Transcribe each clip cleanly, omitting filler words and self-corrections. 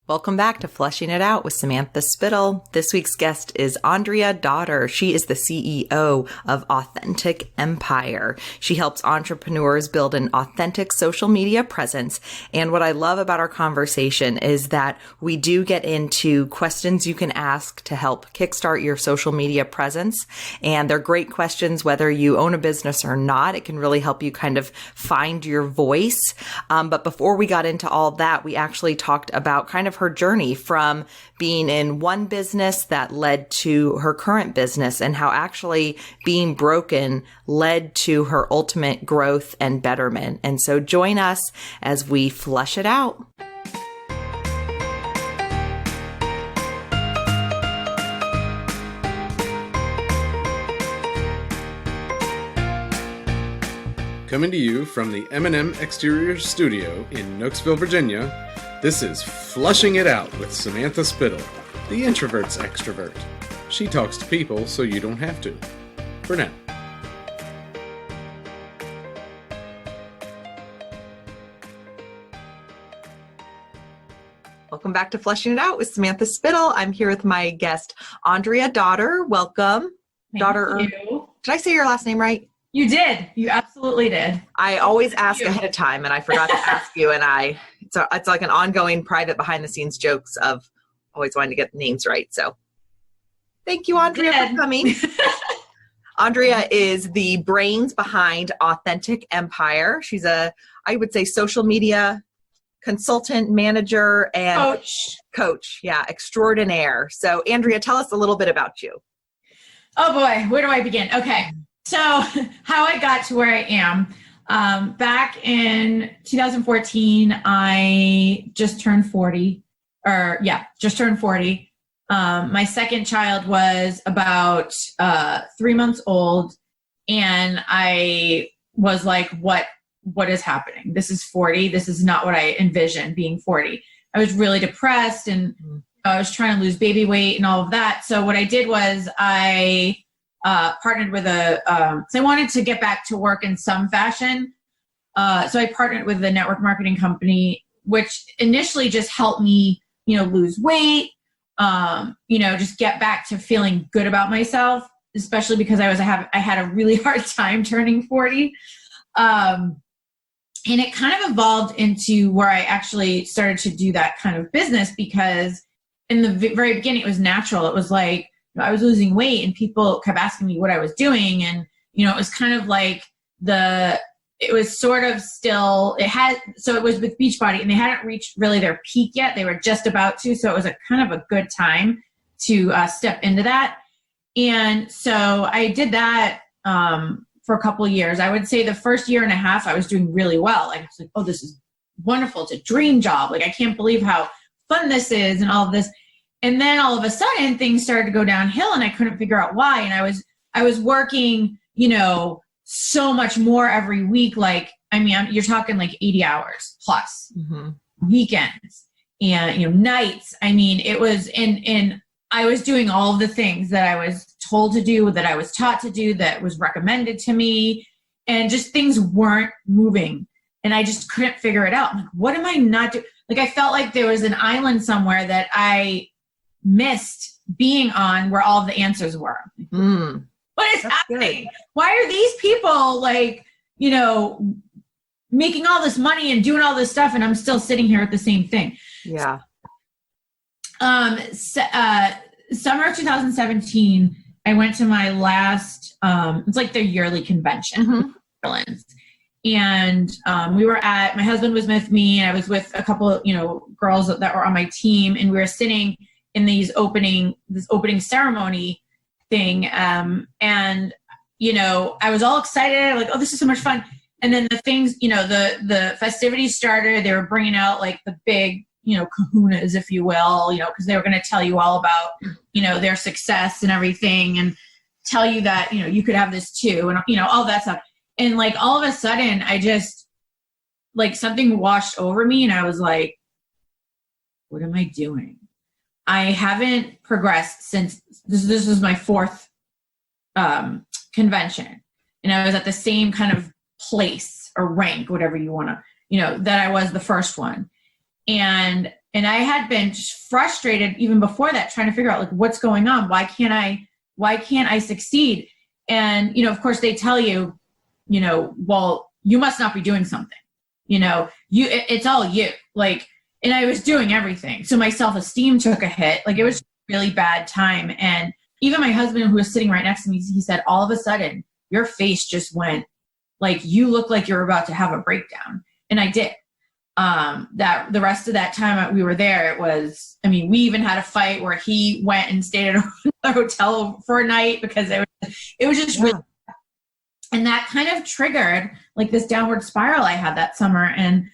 Welcome back to Fleshing It Out with Samantha Spittle. This week's guest is Andrea Dotterer. She is the CEO of Authentic Empire. She helps entrepreneurs build an authentic social media presence. And what I love about our conversation is that we do get into questions you can ask to help kickstart your social media presence. And they're great questions, whether you own a business or not. It can really help you kind of find your voice. But before we got into all that, we actually talked about kind of her journey from being in one business that led to her current business and how actually being broken led to her ultimate growth and betterment. And so join us as we flesh it out. Coming to you from the M&M Exterior Studio in Nooksville, Virginia, this is Flushing It Out with Samantha Spittle, the introvert's extrovert. She talks to people so you don't have to. For now. Welcome back to Flushing It Out with Samantha Spittle. I'm here with my guest, Andrea Dotterer. Welcome. Thank you. Did I say your last name right? You did. You absolutely did. I always ask ahead of time, and I forgot to ask you, and it's like an ongoing private behind-the-scenes jokes of always wanting to get the names right. So thank you, Andrea, for coming. Andrea is the brains behind Authentic Empire. She's I would say, social media consultant, manager, and coach. Yeah, extraordinaire. So Andrea, tell us a little bit about you. Oh boy, where do I begin? Okay. So how I got to where I am, back in 2014, I just turned 40. My second child was about 3 months old, and I was like, what is happening? This is 40. This is not what I envisioned being 40. I was really depressed, and I was trying to lose baby weight and all of that. So what I did was I partnered with so I wanted to get back to work in some fashion. So I partnered with a network marketing company, which initially just helped me, lose weight, just get back to feeling good about myself, especially because I had a really hard time turning 40. And it kind of evolved into where I actually started to do that kind of business, because in the very beginning, it was natural. It was like, I was losing weight and people kept asking me what I was doing. And, it was kind of like it was sort of still, so it was with Beachbody, and they hadn't reached really their peak yet. They were just about to. So it was a kind of a good time to step into that. And so I did that for a couple of years. I would say the first year and a half, I was doing really well. Like, I was like, oh, this is wonderful. It's a dream job. Like, I can't believe how fun this is and all of this. And then all of a sudden things started to go downhill, and I couldn't figure out why. And I was working, so much more every week. Like, you're talking like 80 hours plus, weekends and, nights. It was, and I was doing all of the things that I was told to do, that I was taught to do, that was recommended to me, and just things weren't moving. And I just couldn't figure it out. I'm like, what am I not doing? Like, I felt like there was an island somewhere that I missed being on, where all of the answers were. What is happening? Good. Why are these people making all this money and doing all this stuff, and I'm still sitting here at the same thing? Yeah. Summer of 2017, I went to my last, it's like their yearly convention. And my husband was with me, and I was with a couple of, girls that were on my team, and we were sitting in this opening ceremony thing. And, I was all excited, like, oh, this is so much fun. And then the things, the festivities started. They were bringing out like the big, kahunas, if you will, because they were going to tell you all about, their success and everything, and tell you that, you could have this too. And, all that stuff. And like, all of a sudden I just, like, something washed over me, and I was like, what am I doing? I haven't progressed since this was my fourth convention, and I was at the same kind of place or rank, whatever you want to, that I was the first one. And And I had been frustrated even before that, trying to figure out like, what's going on? Why can't I succeed? And, of course they tell you, well, you must not be doing something, it's all you, like, and I was doing everything. So my self-esteem took a hit. Like, it was a really bad time. And even my husband, who was sitting right next to me, he said, all of a sudden your face just went, like, you look like you're about to have a breakdown. And I did. That the rest of that time we were there, we even had a fight where he went and stayed at a hotel for a night because it was just really, and that kind of triggered like this downward spiral I had that summer. And,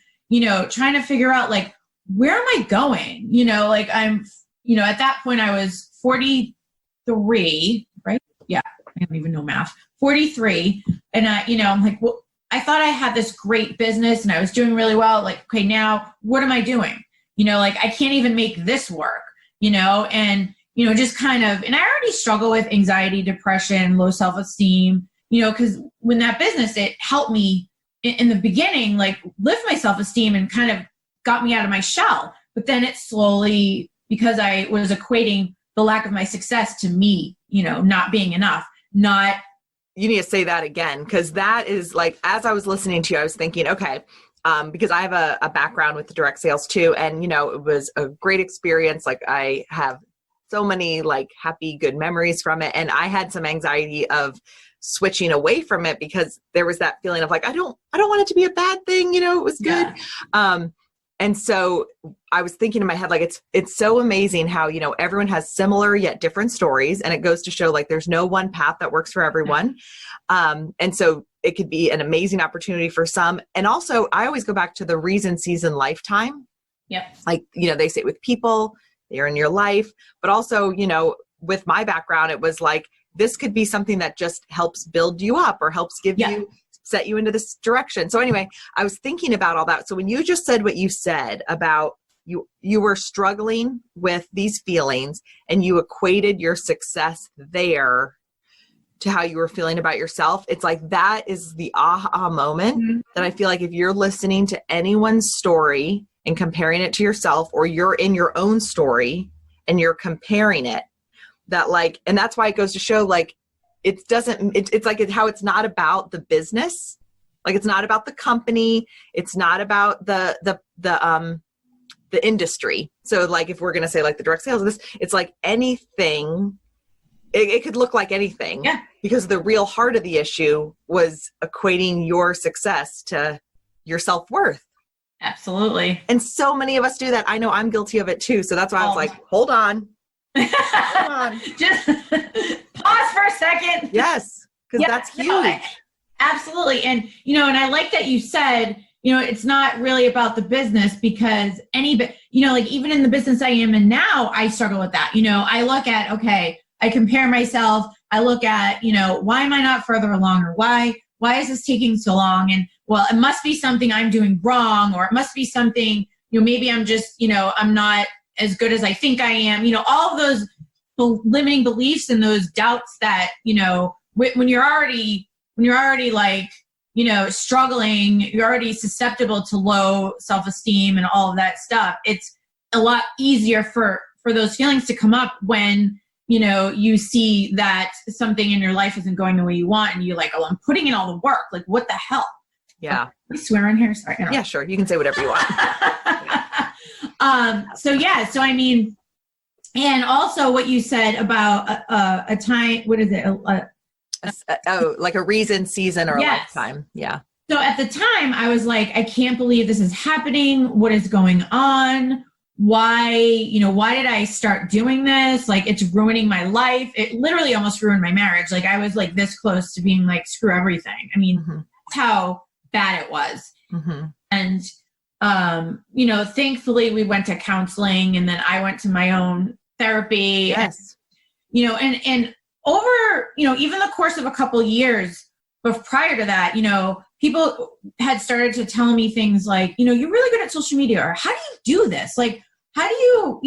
trying to figure out like, where am I going? Like I'm, at that point I was 43, right? Yeah. I don't even know math, 43. And I'm like, well, I thought I had this great business and I was doing really well. Like, okay, now what am I doing? Like I can't even make this work, and, just kind of, and I already struggle with anxiety, depression, low self-esteem, because when that business, it helped me in the beginning, like lift my self-esteem and kind of got me out of my shell. But then it slowly, because I was equating the lack of my success to me, not being enough, You need to say that again, because that is like, as I was listening to you, I was thinking, okay, because I have a background with direct sales too. And, it was a great experience. Like I have so many like happy, good memories from it. And I had some anxiety of switching away from it because there was that feeling of like, I don't want it to be a bad thing. It was good. Yeah. And so I was thinking in my head, like, it's so amazing how, everyone has similar yet different stories. And it goes to show like, there's no one path that works for everyone. And so it could be an amazing opportunity for some. And also I always go back to the reason, season, lifetime. Yeah. Like, they say with people, they're in your life, but also, with my background, it was like, this could be something that just helps build you up or helps give you, set you into this direction. So anyway, I was thinking about all that. So when you just said what you said about you were struggling with these feelings and you equated your success there to how you were feeling about yourself, it's like, that is the aha moment that I feel like if you're listening to anyone's story and comparing it to yourself, or you're in your own story and you're comparing it, that like, and that's why it goes to show like, it's like how it's not about the business. Like it's not about the company. It's not about the industry. So like, if we're going to say like the direct sales of this, it's like anything, it could look like anything. Yeah. Because the real heart of the issue was equating your success to your self-worth. Absolutely. And so many of us do that. I know I'm guilty of it too. So that's why I was like, hold on. Hold on. Just pause for a second. Yes. Because that's huge. No, absolutely. And, and I like that you said, it's not really about the business, because like even in the business I am in now, I struggle with that. I look at, okay, I compare myself. I look at, why am I not further along, or why is this taking so long? And well, it must be something I'm doing wrong, or it must be something, maybe I'm just, I'm not as good as I think I am. All of those limiting beliefs and those doubts that, when you're already like, struggling, you're already susceptible to low self-esteem and all of that stuff. It's a lot easier for those feelings to come up when, you see that something in your life isn't going the way you want, and you're like, oh, I'm putting in all the work. Like, what the hell? Yeah. I swear in here. Sorry. Yeah, sure. You can say whatever you want. So I mean, and also what you said about a time, what is it? Like a reason, season, or a lifetime. Yeah. So at the time I was like, I can't believe this is happening. What is going on? Why did I start doing this? Like, it's ruining my life. It literally almost ruined my marriage. Like, I was like this close to being like, screw everything. I mean, that's how bad it was. Mm-hmm. And, thankfully we went to counseling, and then I went to my own therapy. Yes. And over, even the course of a couple of years, but prior to that, people had started to tell me things like, you're really good at social media, or how do you do this? Like, how do you,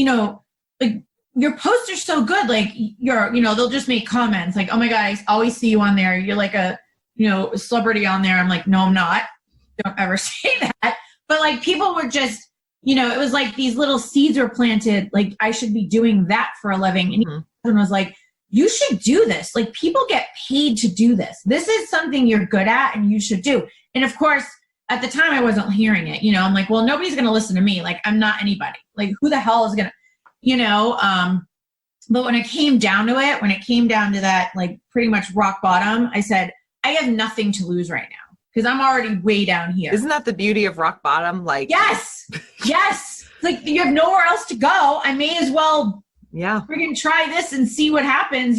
like, your posts are so good. Like, they'll just make comments like, oh my God, I always see you on there. You're like a celebrity on there. I'm like, no, I'm not. Don't ever say that. But like, people were just it was like these little seeds were planted. Like I should be doing that for a living. And everyone was like, you should do this. Like people get paid to do this. This is something you're good at and you should do. And of course, at the time I wasn't hearing it, I'm like, well, nobody's going to listen to me. Like I'm not anybody. Like who the hell is going to, but when it came down to it, when it came down to that, like pretty much rock bottom, I said, I have nothing to lose right now because I'm already way down here. Isn't that the beauty of rock bottom? Like, yes. Like you have nowhere else to go. I may as well friggin' try this and see what happens,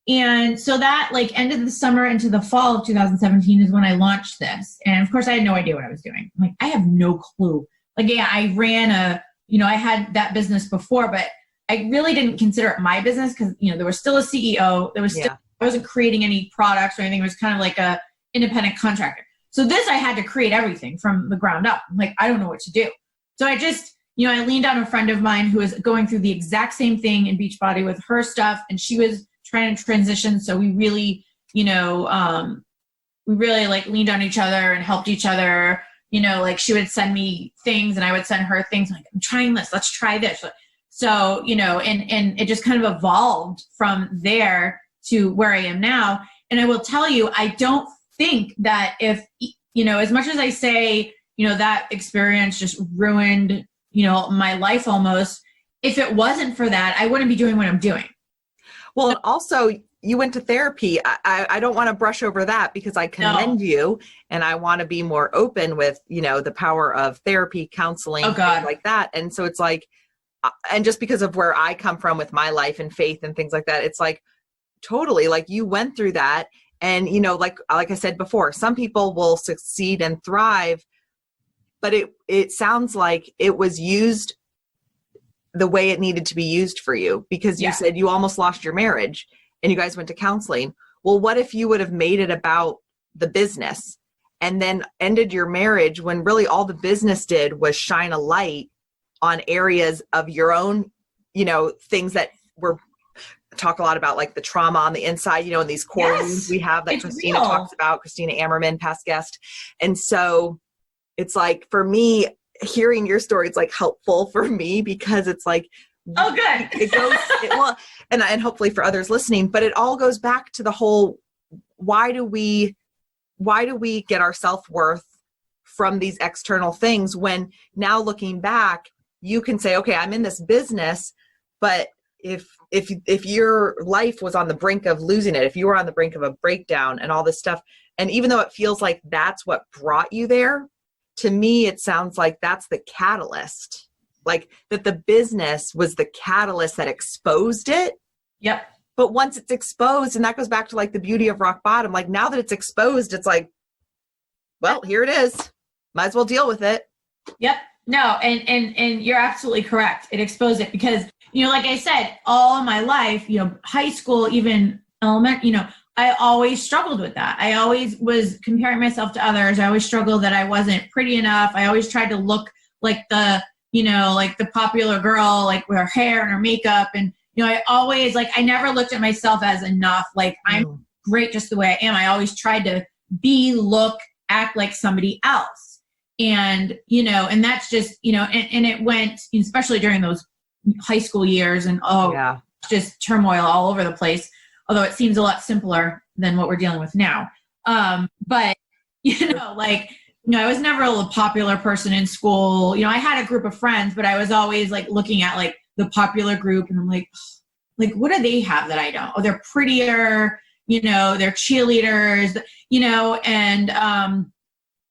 And so that like ended the summer into the fall of 2017 is when I launched this. And of course I had no idea what I was doing. I'm like, I have no clue. Like, yeah, I ran I had that business before, but I really didn't consider it my business because, there was still a CEO. There was still, I wasn't creating any products or anything. It was kind of like a independent contractor. So this, I had to create everything from the ground up. I'm like, I don't know what to do. So I just, I leaned on a friend of mine who was going through the exact same thing in Beachbody with her stuff. And she was trying to transition. So we really, like leaned on each other and helped each other. Like she would send me things and I would send her things like, I'm trying this, let's try this. So, and it just kind of evolved from there to where I am now. And I will tell you, I don't think that if, as much as I say, that experience just ruined, my life almost, if it wasn't for that, I wouldn't be doing what I'm doing. Well, and also you went to therapy. I don't want to brush over that because I commend you and I want to be more open with, the power of therapy, counseling, things like that. And so it's like, and just because of where I come from with my life and faith and things like that, it's like totally like you went through that. And, like I said before, some people will succeed and thrive, but it sounds like it was used the way it needed to be used for you because you said you almost lost your marriage and you guys went to counseling. Well, what if you would have made it about the business and then ended your marriage when really all the business did was shine a light on areas of your own, things that were talk a lot about like the trauma on the inside, and these core wounds we have that Christina talks about, Christina Ammerman, past guest. And so it's like, for me, hearing your story, it's like helpful for me because it's like, oh, good. It goes, and hopefully for others listening, but it all goes back to the whole, why do we get our self-worth from these external things when now looking back, you can say, okay, I'm in this business, but if your life was on the brink of losing it, if you were on the brink of a breakdown and all this stuff, and even though it feels like that's what brought you there, to me, it sounds like that's the catalyst, like that the business was the catalyst that exposed it. Yep. But once it's exposed, and that goes back to like the beauty of rock bottom, like now that it's exposed, it's like, well, here it is. Might as well deal with it. Yep. No, and you're absolutely correct. It exposed it because, like I said, all my life, high school, even elementary, I always struggled with that. I always was comparing myself to others. I always struggled that I wasn't pretty enough. I always tried to look like the, like the popular girl, like with her hair and her makeup. And, I always I never looked at myself as enough. Like I'm great just the way I am. I always tried to look, act like somebody else. And, and that's just, and it went, especially during those high school years and, just turmoil all over the place. Although it seems a lot simpler than what we're dealing with now. But, I was never a popular person in school. I had a group of friends, but I was always looking at the popular group and I'm like, what do they have that I don't? Oh, they're prettier, they're cheerleaders, and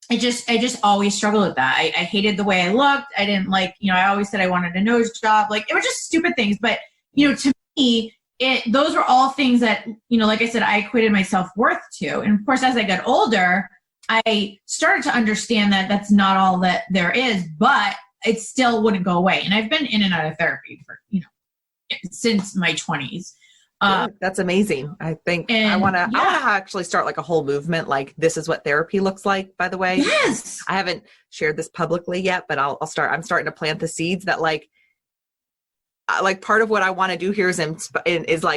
I just always struggled with that. I hated the way I looked. I didn't I always said I wanted a nose job. It was just stupid things. But, to me, those were all things that, like I said, I equated my self-worth to. And of course, as I got older, I started to understand that that's not all that there is, but it still wouldn't go away. And I've been in and out of therapy for, since my 20s. That's amazing. I think I want to actually start a whole movement. This is what therapy looks like, by the way. Yes. I haven't shared this publicly yet, but I'm starting to plant the seeds that part of what I want to do here is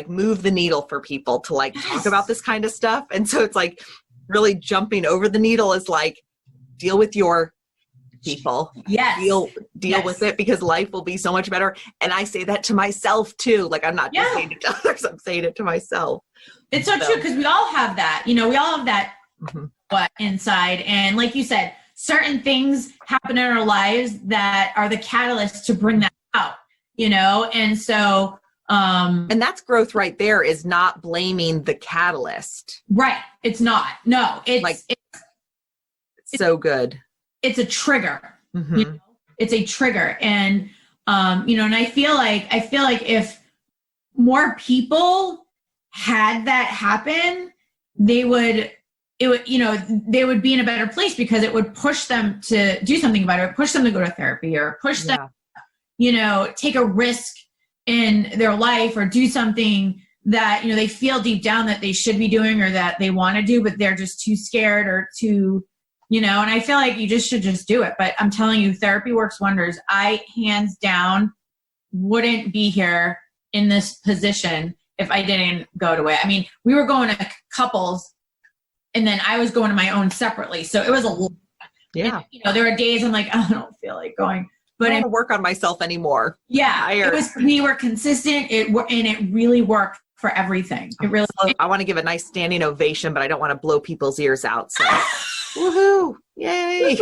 move the needle for people to talk about this kind of stuff. And so it's really jumping over the needle is deal with your people. Yes. Deal Yes. with it, because life will be so much better. And I say that to myself too. Like, I'm not just saying it to others, I'm saying it to myself. It's so true, because we all have that. We all have that inside. And like you said, certain things happen in our lives that are the catalyst to bring that out, And so, and that's growth right there, is not blaming the catalyst. Right. It's not. No, it's so good. It's a trigger. It's a trigger. And, and I feel like if more people had that happen, they would be in a better place, because it would push them to do something about it, push them to go to therapy, or push them, take a risk in their life, or do something that, they feel deep down that they should be doing, or that they want to do, but they're just too scared or too, and I feel like you should just do it. But I'm telling you, therapy works wonders. I hands down wouldn't be here in this position if I didn't go to it. I mean, we were going to couples, and then I was going to my own separately. So it was a lot. Yeah. And, there were days I'm like, I don't feel like going. But I don't want to work on myself anymore. Yeah. We were consistent, and it really worked for everything. It really. I want to give a nice standing ovation, but I don't want to blow people's ears out. So, woohoo! Yay!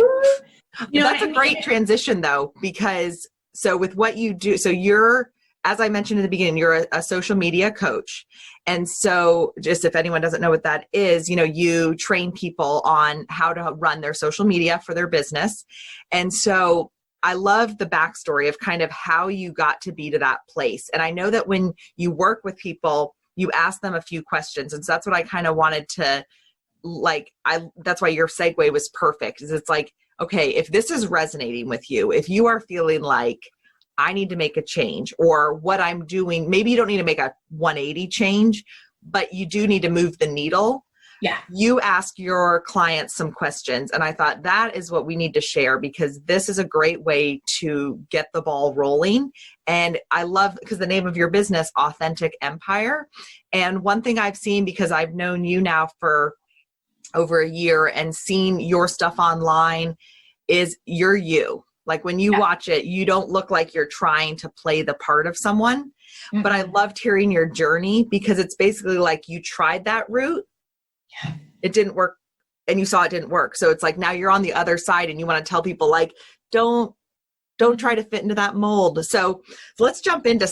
That's a great transition, though, because with what you do, so you're, as I mentioned in the beginning, you're a social media coach. And so just if anyone doesn't know what that is, you train people on how to run their social media for their business. And so I love the backstory of kind of how you got to be to that place. And I know that when you work with people, you ask them a few questions. And so that's what I kind of wanted to that's why your segue was perfect, is it's like, okay, if this is resonating with you, if you are feeling like I need to make a change, or what I'm doing, maybe you don't need to make a 180 change, but you do need to move the needle. Yeah. You ask your clients some questions. And I thought that is what we need to share, because this is a great way to get the ball rolling. And I love, because the name of your business, Authentic Empire. And one thing I've seen, because I've known you now for over a year and seen your stuff online, is you're you. Like when you watch it, you don't look like you're trying to play the part of someone. But I loved hearing your journey, because it's basically like you tried that route. Yeah. It didn't work, and you saw it didn't work. So it's like now you're on the other side, and you want to tell people, like, don't try to fit into that mold. So let's jump into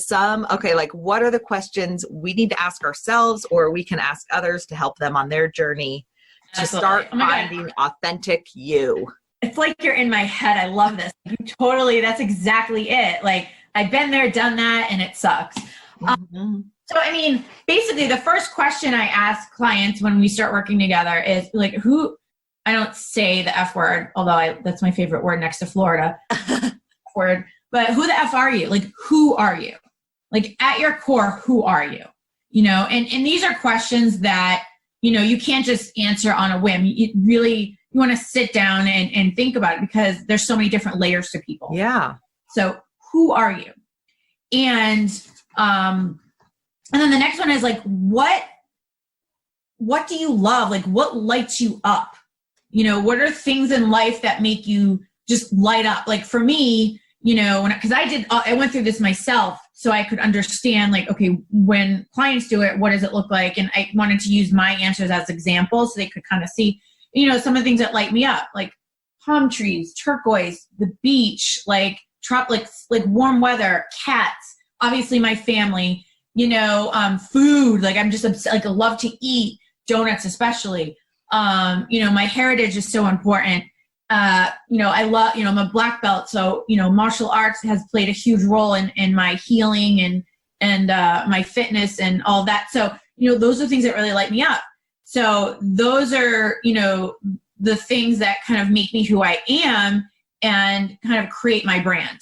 like, what are the questions we need to ask ourselves, or we can ask others to help them on their journey to start finding authentic you? It's like you're in my head. I love this. That's exactly it. Like, I've been there, done that, and it sucks. So, I mean, basically the first question I ask clients when we start working together is like, I don't say the F word, although that's my favorite word next to Florida word, but who the F are you? Like, who are you? Like, at your core, who are you? And these are questions that, you can't just answer on a whim. You want to sit down and think about it, because there's so many different layers to people. Yeah. So who are you? And then the next one is like, what do you love? Like, what lights you up? What are things in life that make you just light up? Like for me, because I went through this myself, so I could understand, like, okay, when clients do it, what does it look like? And I wanted to use my answers as examples so they could kind of see, some of the things that light me up, like palm trees, turquoise, the beach, like tropics, like warm weather, cats, obviously my family, food, like I'm just obsessed, like I love to eat donuts, especially, my heritage is so important. I love, I'm a black belt. So, martial arts has played a huge role in my healing and my fitness and all that. So, those are things that really light me up. So those are, the things that kind of make me who I am and kind of create my brand.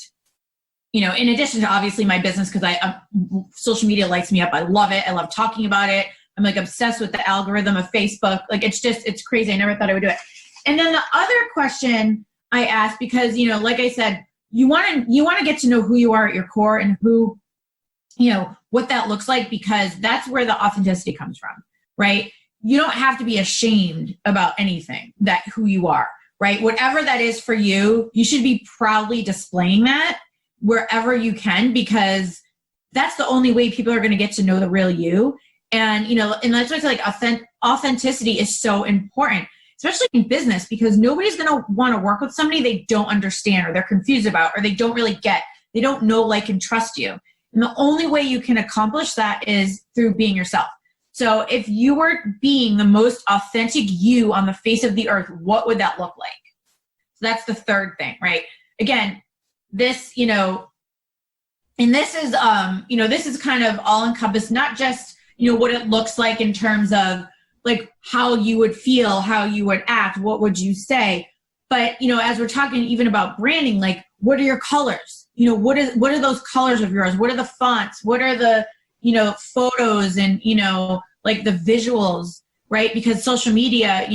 In addition to obviously my business, because social media lights me up. I love it. I love talking about it. I'm like obsessed with the algorithm of Facebook. Like it's crazy. I never thought I would do it. And then the other question I asked, because, like I said, you want to get to know who you are at your core and who, what that looks like, because that's where the authenticity comes from, right? You don't have to be ashamed about anything who you are. right? Whatever that is for you, you should be proudly displaying that wherever you can, because that's the only way people are going to get to know the real you. And, and that's why it's like authenticity is so important, especially in business, because nobody's going to want to work with somebody they don't understand or they're confused about, or they don't really get, they don't know, like, and trust you. And the only way you can accomplish that is through being yourself. So if you were being the most authentic you on the face of the earth, what would that look like? So that's the third thing, right? Again, this, and this is, this is kind of all encompassed, not just, what it looks like in terms of like how you would feel, how you would act, what would you say? But, as we're talking even about branding, like, what are your colors? What are those colors of yours? What are the fonts? What are the, photos and, like the visuals, right? Because social media,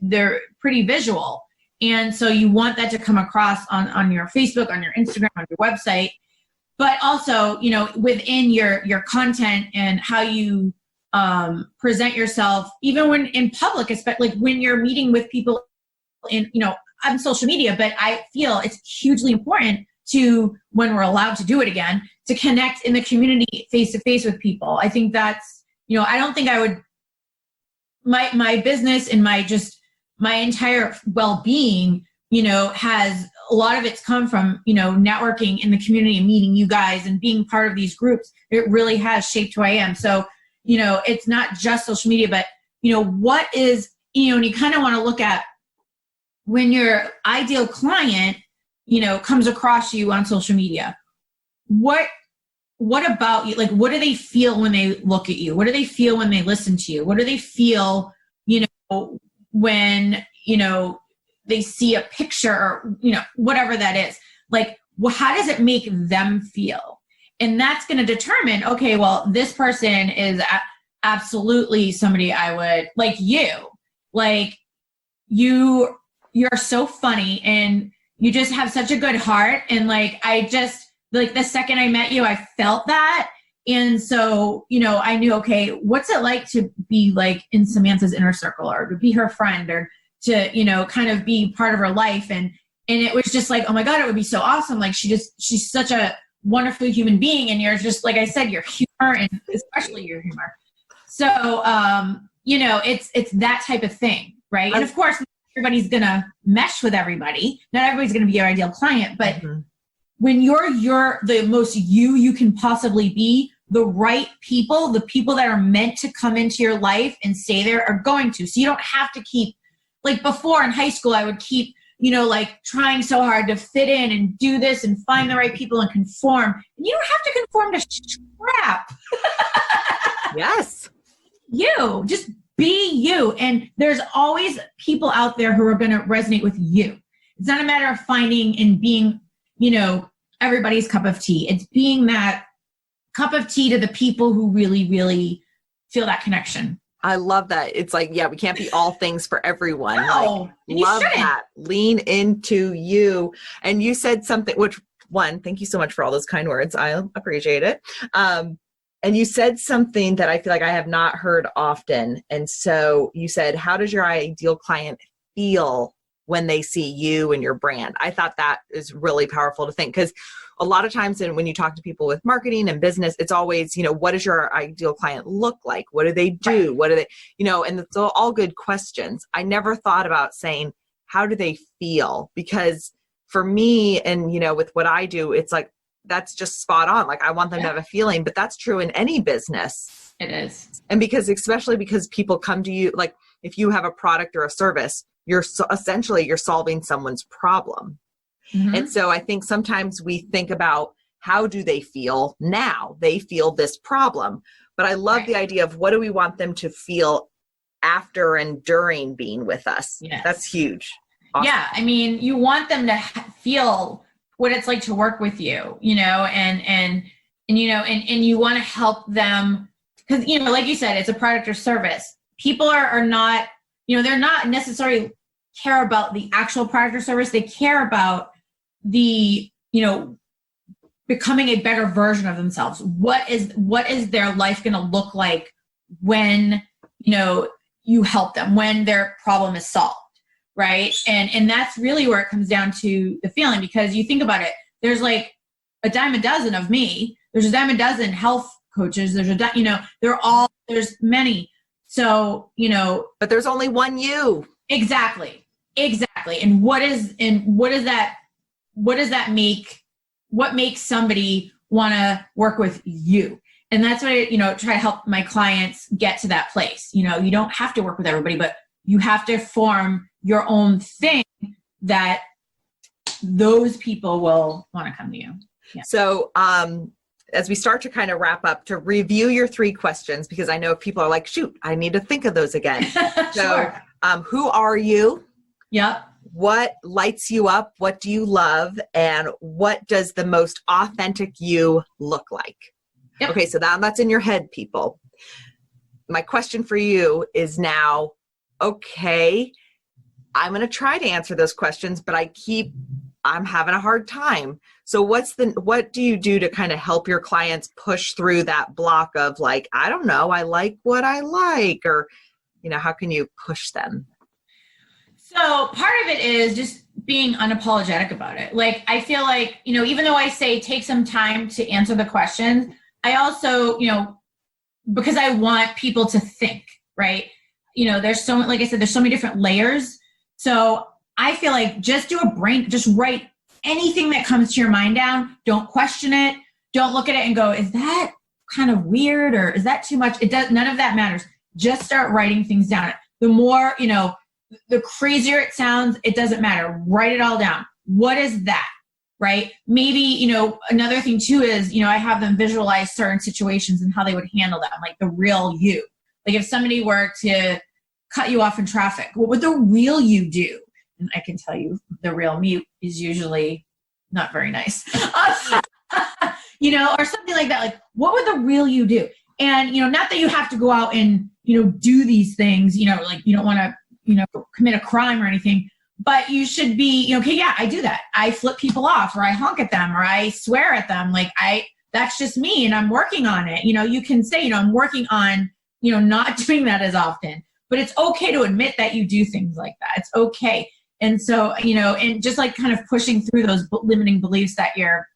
they're pretty visual. And so you want that to come across on your Facebook, on your Instagram, on your website, but also, within your content and how you present yourself, even when in public, especially like when you're meeting with people in, on social media. But I feel it's hugely important to, when we're allowed to do it again, to connect in the community face to face with people. I think that's, I don't think I would, my business and my entire well-being, has a lot of it's come from, networking in the community and meeting you guys and being part of these groups. It really has shaped who I am. So, it's not just social media, but, what is, and you kind of want to look at when your ideal client, comes across you on social media, what about you? Like, what do they feel when they look at you? What do they feel when they listen to you? What do they feel, when, they see a picture or, whatever that is? Like, well, how does it make them feel? And that's going to determine, okay, well, this person is absolutely somebody I would, like you're so funny and you just have such a good heart. And like, the second I met you, I felt that. And so, I knew, okay, what's it like to be like in Samantha's inner circle, or to be her friend, or to, kind of be part of her life. And it was just like, oh my God, it would be so awesome. Like, she's such a wonderful human being. And you're just, like I said, your humor, and especially your humor. So, it's that type of thing. Right. And of course, not everybody's going to mesh with everybody. Not everybody's going to be your ideal client, but when you're the most you can possibly be, the right people, the people that are meant to come into your life and stay there, are going to. So you don't have to keep, like before in high school, I would keep, like trying so hard to fit in and do this and find the right people and conform. And you don't have to conform to crap. Yes. You just be you. And there's always people out there who are going to resonate with you. It's not a matter of finding and being, everybody's cup of tea. It's being that cup of tea to the people who really, really feel that connection. I love that. It's like, yeah, we can't be all things for everyone. No, like, love that. Lean into you. And you said something, thank you so much for all those kind words. I appreciate it. And you said something that I feel like I have not heard often. And so you said, how does your ideal client feel when they see you and your brand? I thought that is really powerful to think, because a lot of times when you talk to people with marketing and business, it's always, what does your ideal client look like? What do they do? Right. What do they, and it's all good questions. I never thought about saying, how do they feel? Because for me and, with what I do, it's like, that's just spot on. Like, I want them to have a feeling, but that's true in any business. It is. And especially because people come to you, like if you have a product or a service, you're solving someone's problem. Mm-hmm. And so I think sometimes we think about, how do they feel now? They feel this problem. But I love the idea of, what do we want them to feel after and during being with us? Yes. That's huge. Awesome. Yeah. I mean, you want them to feel what it's like to work with you, and you want to help them because, like you said, it's a product or service. People are not, they're not necessarily care about the actual product or service. They care about the, becoming a better version of themselves. What is their life going to look like when, you help them, when their problem is solved, right? And that's really where it comes down to the feeling, because you think about it, there's like a dime a dozen of me. There's a dime a dozen health coaches. There's there's many. So, but there's only one you. Exactly. And what makes somebody want to work with you? And that's what I, try to help my clients get to that place. You don't have to work with everybody, but you have to form your own thing that those people will want to come to you. Yeah. So, as we start to kind of wrap up, to review your 3 questions, because I know if people are like, shoot, I need to think of those again. Sure. So, who are you? Yep. What lights you up? What do you love? And what does the most authentic you look like? Yep. Okay, so that's in your head, people. My question for you is now, okay, I'm going to try to answer those questions, but I'm having a hard time. So what do you do to kind of help your clients push through that block of like, I don't know, I like what I like, or, how can you push them? So part of it is just being unapologetic about it. Like, I feel like, even though I say take some time to answer the questions, I also, because I want people to think, right? There's like I said, there's so many different layers. So I feel like just just write anything that comes to your mind down. Don't question it. Don't look at it and go, is that kind of weird or is that too much? None of that matters. Just start writing things down. The more, the crazier it sounds, it doesn't matter. Write it all down. What is that? Right? Maybe, another thing too is, I have them visualize certain situations and how they would handle them, like the real you. Like if somebody were to cut you off in traffic, what would the real you do? And I can tell you the real me is usually not very nice. Or something like that. Like, what would the real you do? And, not that you have to go out and, do these things, like you don't want to, commit a crime or anything, but you should be, okay, yeah, I do that. I flip people off, or I honk at them, or I swear at them. Like that's just me, and I'm working on it. You can say, I'm working on, not doing that as often, but it's okay to admit that you do things like that. It's okay. And so, and just like kind of pushing through those limiting beliefs that are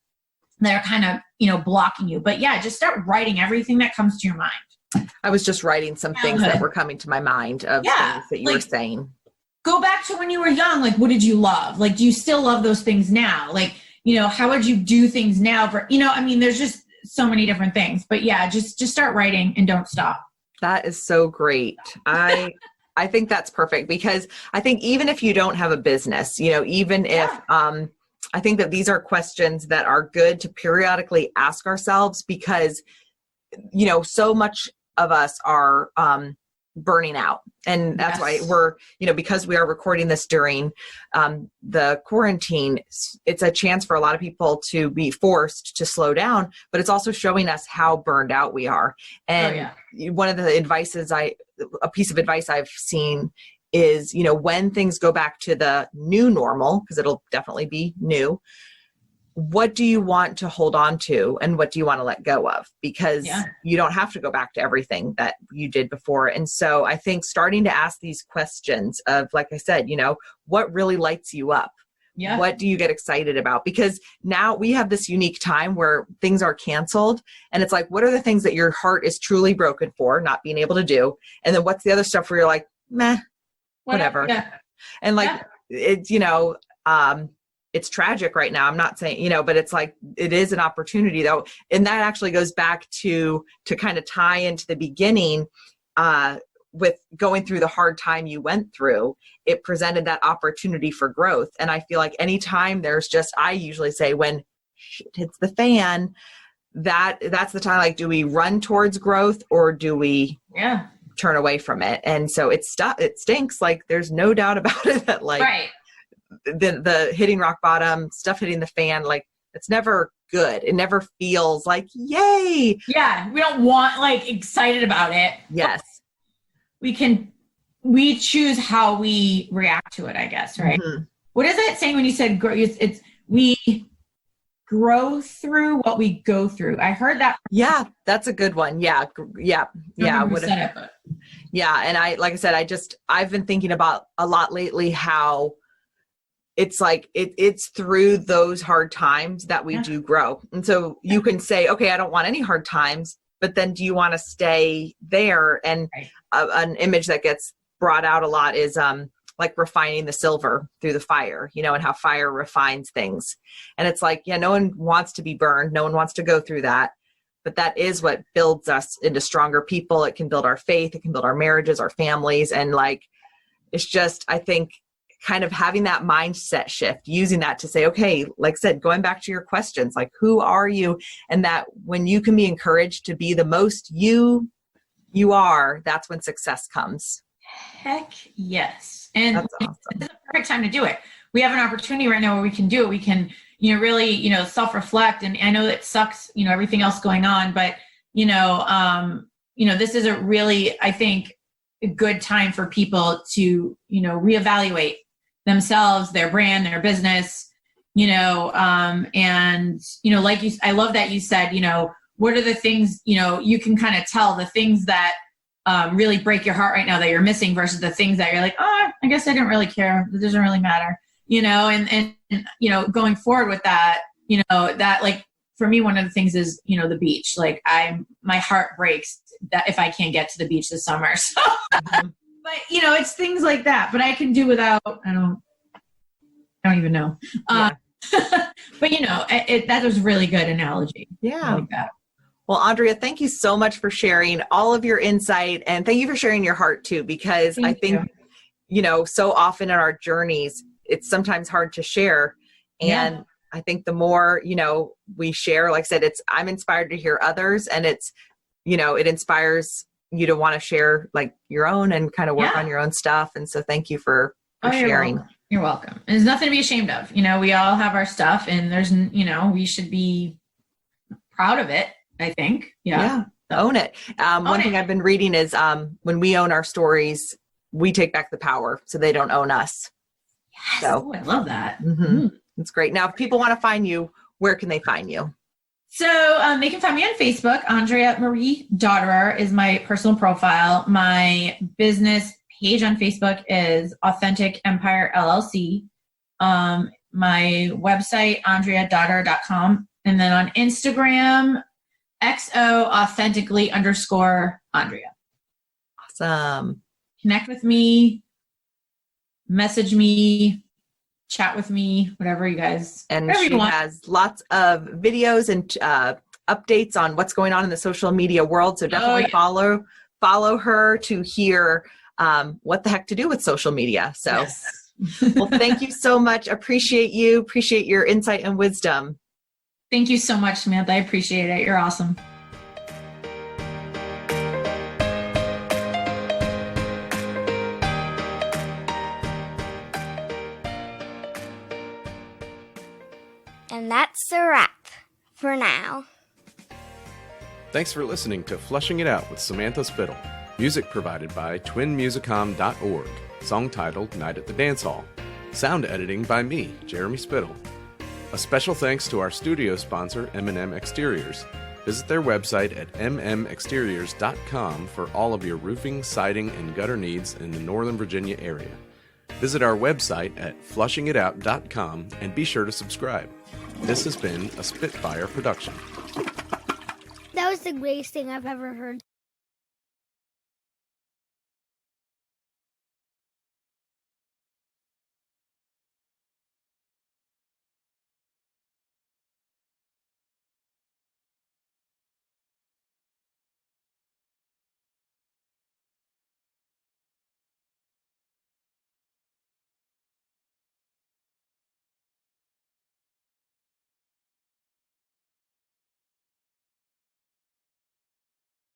kind of, blocking you. But yeah, just start writing everything that comes to your mind. I was just writing some things that were coming to my mind of things that you were saying. Go back to when you were young. Like, what did you love? Like, do you still love those things now? Like, how would you do things now for, there's just so many different things, but yeah, just start writing and don't stop. That is so great. I think that's perfect, because I think even if you don't have a business, even if, I think that these are questions that are good to periodically ask ourselves, because, so much of us are burning out. And that's why we're, because we are recording this during the quarantine, it's a chance for a lot of people to be forced to slow down, but it's also showing us how burned out we are. And one of the a piece of advice I've seen is, when things go back to the new normal, because it'll definitely be new, what do you want to hold on to and what do you want to let go of? Because you don't have to go back to everything that you did before. And so I think starting to ask these questions of, like I said, what really lights you up? Yeah. What do you get excited about? Because now we have this unique time where things are canceled, and it's like, what are the things that your heart is truly broken for not being able to do? And then what's the other stuff where you're like, meh, whatever. Yeah. And like, it's, it's tragic right now. I'm not saying, but it's like, it is an opportunity though. And that actually goes back to kind of tie into the beginning, with going through the hard time you went through. It presented that opportunity for growth. And I feel like anytime I usually say when shit hits the fan, that's the time, like, do we run towards growth or do we turn away from it? And so it stinks. Like, there's no doubt about it that, like, the hitting rock bottom, stuff hitting the fan, like, it's never good. It never feels like, yay. Yeah. We don't want, like, excited about it. Yes. We choose how we react to it, I guess. Right. Mm-hmm. What is that saying when you said it's we grow through what we go through. I heard that. Yeah, that's a good one. Yeah. Yeah. Said it, but. Yeah. And like I said, I've been thinking about a lot lately how it's like, it's through those hard times that we do grow. And so you can say, okay, I don't want any hard times, but then do you want to stay there? And an image that gets brought out a lot is, like refining the silver through the fire, and how fire refines things. And it's like, no one wants to be burned. No one wants to go through that. But that is what builds us into stronger people. It can build our faith. It can build our marriages, our families. And like, it's just, I think, kind of having that mindset shift, using that to say, okay, like I said, going back to your questions, like, who are you? And that when you can be encouraged to be the most you are, that's when success comes. Heck yes. And that's awesome. It's a perfect time to do it. We have an opportunity right now where we can do it. We can, really, self-reflect. And I know that sucks, everything else going on, but, this is a really, I think, a good time for people to, reevaluate themselves, their brand, their business, and, like I love that you said, what are the things, you can kind of tell the things that really break your heart right now that you're missing versus the things that you're like, oh, I guess I didn't really care. It doesn't really matter, and going forward with that, that like for me, one of the things is, the beach. Like my heart breaks that if I can't get to the beach this summer. So, but it's things like that, but I can do without, I don't even know. Yeah. But that was a really good analogy. Yeah. I like that. Well, Andrea, thank you so much for sharing all of your insight, and thank you for sharing your heart too, because I think, so often in our journeys, it's sometimes hard to share. And I think the more, we share, like I said, I'm inspired to hear others, and it's, it inspires you to want to share like your own and kind of work on your own stuff. And so thank you for sharing. You're welcome. There's nothing to be ashamed of. We all have our stuff, and there's, we should be proud of it. I think. Yeah. Own it. One thing I've been reading is when we own our stories, we take back the power so they don't own us. Yes. So, I love that. It's great. Now, if people want to find you, where can they find you? So they can find me on Facebook. Andrea Marie Dotterer is my personal profile. My business page on Facebook is Authentic Empire LLC. My website, andreadotterer.com. And then on Instagram, XO_authentically_Andrea. Awesome. Connect with me, message me, chat with me, whatever you guys. And she has lots of videos and updates on what's going on in the social media world. So definitely follow her to hear what the heck to do with social media. So, well, thank you so much. Appreciate you. Appreciate your insight and wisdom. Thank you so much, Samantha. I appreciate it. You're awesome. And that's a wrap for now. Thanks for listening to Flushing It Out with Samantha Spittle. Music provided by twinmusicom.org. Song titled Night at the Dance Hall. Sound editing by me, Jeremy Spittle. A special thanks to our studio sponsor, M&M Exteriors. Visit their website at mmexteriors.com for all of your roofing, siding, and gutter needs in the Northern Virginia area. Visit our website at flushingitout.com and be sure to subscribe. This has been a Spitfire production. That was the greatest thing I've ever heard.